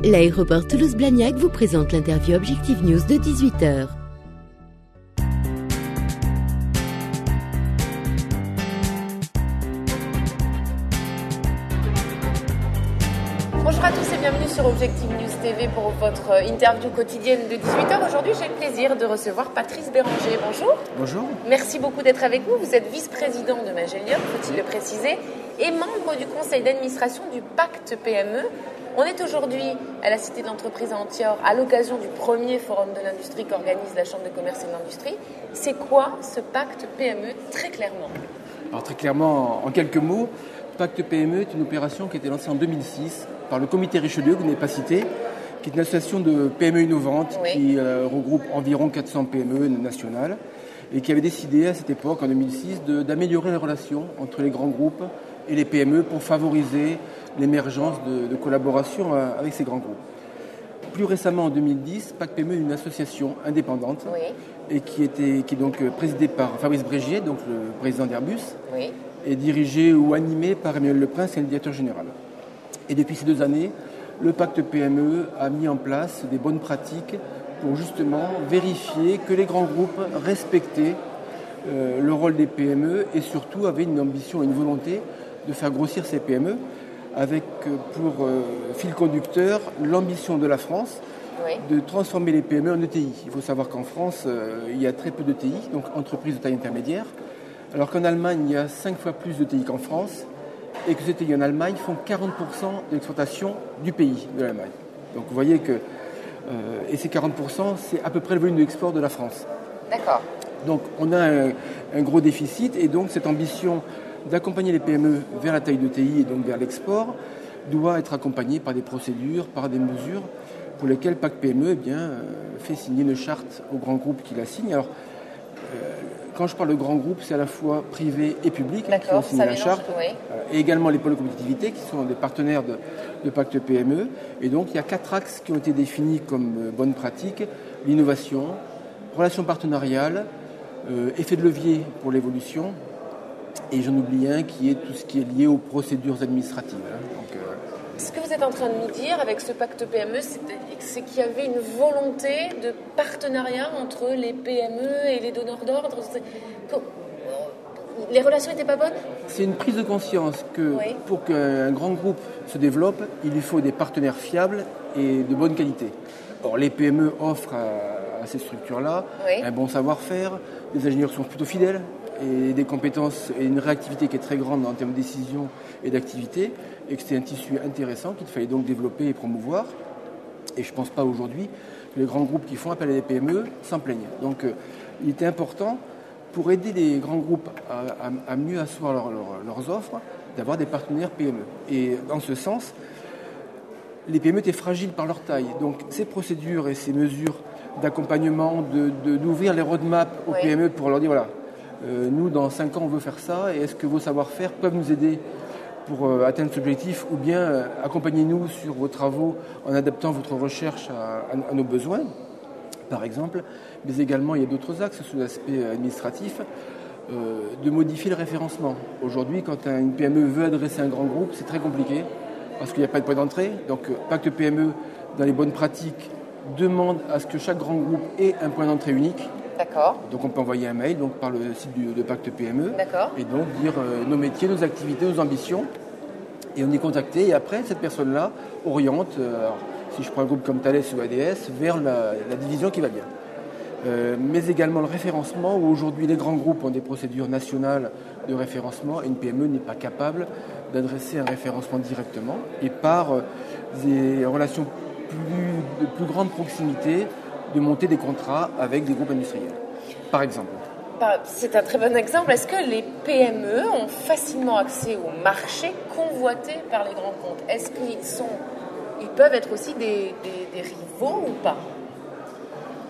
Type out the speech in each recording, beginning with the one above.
L'aéroport Toulouse-Blagnac vous présente l'interview Objectif News de 18h. Bonjour à tous et bienvenue sur Objectif News TV pour votre interview quotidienne de 18h. Aujourd'hui, j'ai le plaisir de recevoir Patrice Béranger. Bonjour. Bonjour. Merci beaucoup d'être avec nous. Vous êtes vice-président de Magelium, faut-il le préciser, et membre du conseil d'administration du Pacte PME. On est aujourd'hui à la Cité de l'Entreprise à Antior à l'occasion du premier forum de l'industrie qu'organise la Chambre de commerce et de l'industrie. C'est quoi ce Pacte PME très clairement ? Alors très clairement, en quelques mots, Pacte PME est une opération qui a été lancée en 2006 par le comité Richelieu, que vous n'avez pas cité, qui est une association de PME innovantes qui regroupe environ 400 PME nationales et qui avait décidé à cette époque, en 2006, d'améliorer les relations entre les grands groupes et les PME pour favoriser l'émergence de collaboration avec ces grands groupes. Plus récemment, en 2010, Pacte PME est une association indépendante et qui est donc présidée par Fabrice Brégier, donc le président d'Airbus, et dirigée ou animée par Emmanuel Leprince, qui est le directeur général. Et depuis ces 2 années, le Pacte PME a mis en place des bonnes pratiques pour justement vérifier que les grands groupes respectaient le rôle des PME et surtout avaient une ambition et une volonté de faire grossir ces PME avec pour fil conducteur l'ambition de la France de transformer les PME en ETI. Il faut savoir qu'en France, il y a très peu d'ETI, donc entreprises de taille intermédiaire, alors qu'en Allemagne, il y a 5 fois plus d'ETI qu'en France et que ces ETI en Allemagne font 40% de l'exportation du pays, de l'Allemagne. Donc vous voyez que, et ces 40%, c'est à peu près le volume de l'export de la France. D'accord. Donc on a un gros déficit et donc cette ambition d'accompagner les PME vers la taille d'ETI et donc vers l'export doit être accompagnée par des procédures, par des mesures pour lesquelles Pacte PME fait signer une charte aux grands groupes qui la signent. Alors, quand je parle de grands groupes, c'est à la fois privé et public qui ont signé la charte, et également les pôles de compétitivité qui sont des partenaires de Pacte PME. Et donc il y a 4 axes qui ont été définis comme bonnes pratiques: l'innovation, relations partenariales, effet de levier pour l'évolution, et j'en oublie un qui est tout ce qui est lié aux procédures administratives. Ce que vous êtes en train de nous dire avec ce Pacte PME, c'est qu'il y avait une volonté de partenariat entre les PME et les donneurs d'ordre. Les relations n'étaient pas bonnes ? C'est une prise de conscience que pour qu'un grand groupe se développe, il lui faut des partenaires fiables et de bonne qualité. Or, les PME offrent à ces structures-là un bon savoir-faire, les ingénieurs sont plutôt fidèles, et des compétences et une réactivité qui est très grande en termes de décision et d'activité, et que c'est un tissu intéressant qu'il fallait donc développer et promouvoir. Et je ne pense pas aujourd'hui que les grands groupes qui font appel à des PME s'en plaignent. Donc il était important, pour aider les grands groupes à mieux asseoir leurs offres, d'avoir des partenaires PME. Et dans ce sens, les PME étaient fragiles par leur taille. Donc ces procédures et ces mesures d'accompagnement, d'ouvrir les roadmaps aux PME pour leur dire voilà, nous, dans 5 ans, on veut faire ça, et est-ce que vos savoir-faire peuvent nous aider pour atteindre cet objectif, ou bien accompagnez-nous sur vos travaux en adaptant votre recherche à nos besoins, par exemple. Mais également, il y a d'autres axes sous l'aspect administratif, de modifier le référencement. Aujourd'hui, quand une PME veut adresser un grand groupe, c'est très compliqué, parce qu'il n'y a pas de point d'entrée. Donc, Pacte PME, dans les bonnes pratiques, demande à ce que chaque grand groupe ait un point d'entrée unique. D'accord. Donc on peut envoyer un mail par le site de Pacte PME et donc dire nos métiers, nos activités, nos ambitions, et on est contacté et après cette personne-là oriente, si je prends un groupe comme Thales ou ADS, vers la division qui va bien. Mais également le référencement, où aujourd'hui les grands groupes ont des procédures nationales de référencement et une PME n'est pas capable d'adresser un référencement directement, et par des relations de plus grande proximité, de monter des contrats avec des groupes industriels, par exemple. C'est un très bon exemple. Est-ce que les PME ont facilement accès au marché convoité par les grands comptes ? Est-ce qu'ils peuvent être aussi des rivaux ou pas ?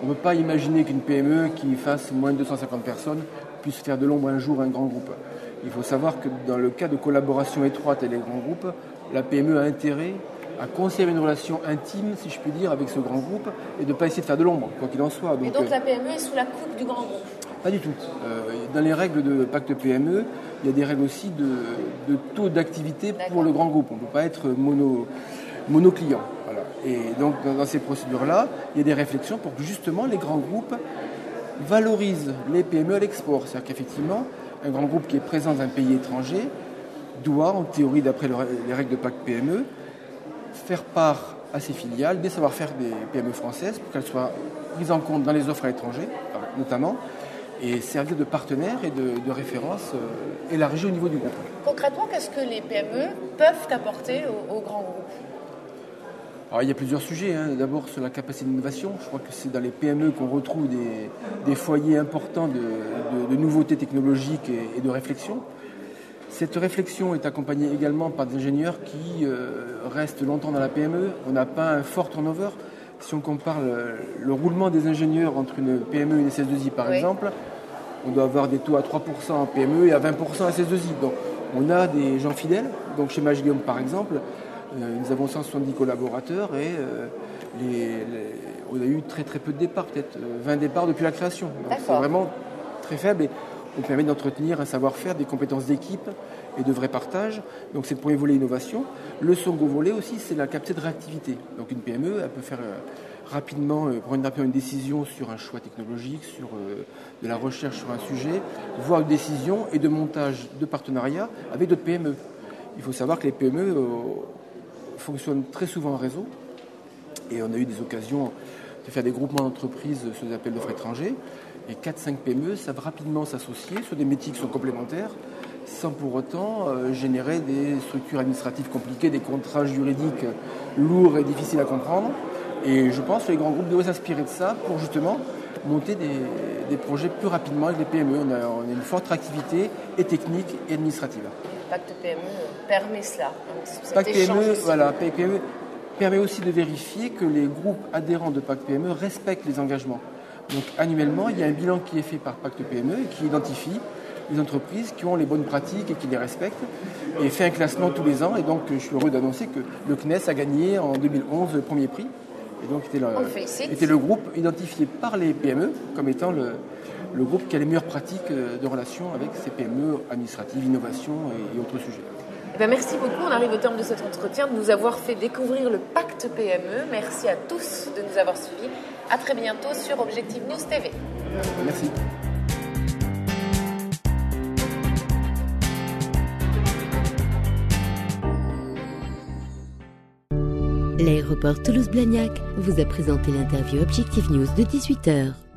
On ne peut pas imaginer qu'une PME qui fasse moins de 250 personnes puisse faire de l'ombre un jour à un grand groupe. Il faut savoir que dans le cas de collaboration étroite avec les grands groupes, la PME a intérêt à conserver une relation intime, si je puis dire, avec ce grand groupe et de ne pas essayer de faire de l'ombre, quoi qu'il en soit. Et donc la PME est sous la coupe du grand groupe ? Pas du tout. Dans les règles de Pacte PME, il y a des règles aussi de taux d'activité pour le grand groupe. On ne peut pas être mono-client. Voilà. Et donc, dans ces procédures-là, il y a des réflexions pour que justement les grands groupes valorisent les PME à l'export. C'est-à-dire qu'effectivement, un grand groupe qui est présent dans un pays étranger doit, en théorie, d'après les règles de pacte PME, faire part à ses filiales des savoir-faire des PME françaises pour qu'elles soient prises en compte dans les offres à l'étranger, notamment, et servir de partenaire et de référence élargie au niveau du groupe. Concrètement, qu'est-ce que les PME peuvent apporter aux grands groupes ? Alors, il y a plusieurs sujets. D'abord, sur la capacité d'innovation. Je crois que c'est dans les PME qu'on retrouve des foyers importants de nouveautés technologiques et de réflexion. Cette réflexion est accompagnée également par des ingénieurs qui restent longtemps dans la PME. On n'a pas un fort turnover. Si on compare le roulement des ingénieurs entre une PME et une SS2I, par exemple, on doit avoir des taux à 3% en PME et à 20% en SS2I. Donc, on a des gens fidèles. Donc, chez Magillium, par exemple, nous avons 170 collaborateurs et on a eu très très peu de départs, peut-être 20 départs depuis la création. Donc c'est vraiment très faible et on permet d'entretenir un savoir-faire, des compétences d'équipe et de vrai partage. Donc c'est le premier volet innovation. Le second volet aussi, c'est la capacité de réactivité. Donc une PME, elle peut faire prendre rapidement une décision sur un choix technologique, sur de la recherche sur un sujet, voire une décision et de montage de partenariat avec d'autres PME. Il faut savoir que les PME fonctionnent très souvent en réseau et on a eu des occasions de faire des groupements d'entreprises sous des appels d'offres étrangers et 4-5 PME savent rapidement s'associer sur des métiers qui sont complémentaires sans pour autant générer des structures administratives compliquées, des contrats juridiques lourds et difficiles à comprendre. Et je pense que les grands groupes devraient s'inspirer de ça pour justement monter des projets plus rapidement avec les PME. On a une forte activité et technique et administrative. Pacte PME permet cela. Pacte PME permet aussi de vérifier que les groupes adhérents de Pacte PME respectent les engagements. Donc annuellement, il y a un bilan qui est fait par Pacte PME et qui identifie les entreprises qui ont les bonnes pratiques et qui les respectent et fait un classement tous les ans. Et donc je suis heureux d'annoncer que le CNES a gagné en 2011 le premier prix. Et donc était le groupe identifié par les PME comme étant le groupe qui a les meilleures pratiques de relation avec ces PME administratives, innovation et autres sujets. Merci beaucoup. On arrive au terme de cet entretien, de nous avoir fait découvrir le Pacte PME. Merci à tous de nous avoir suivis. À très bientôt sur Objectif News TV. Merci. L'aéroport Toulouse-Blagnac vous a présenté l'interview Objectif News de 18h.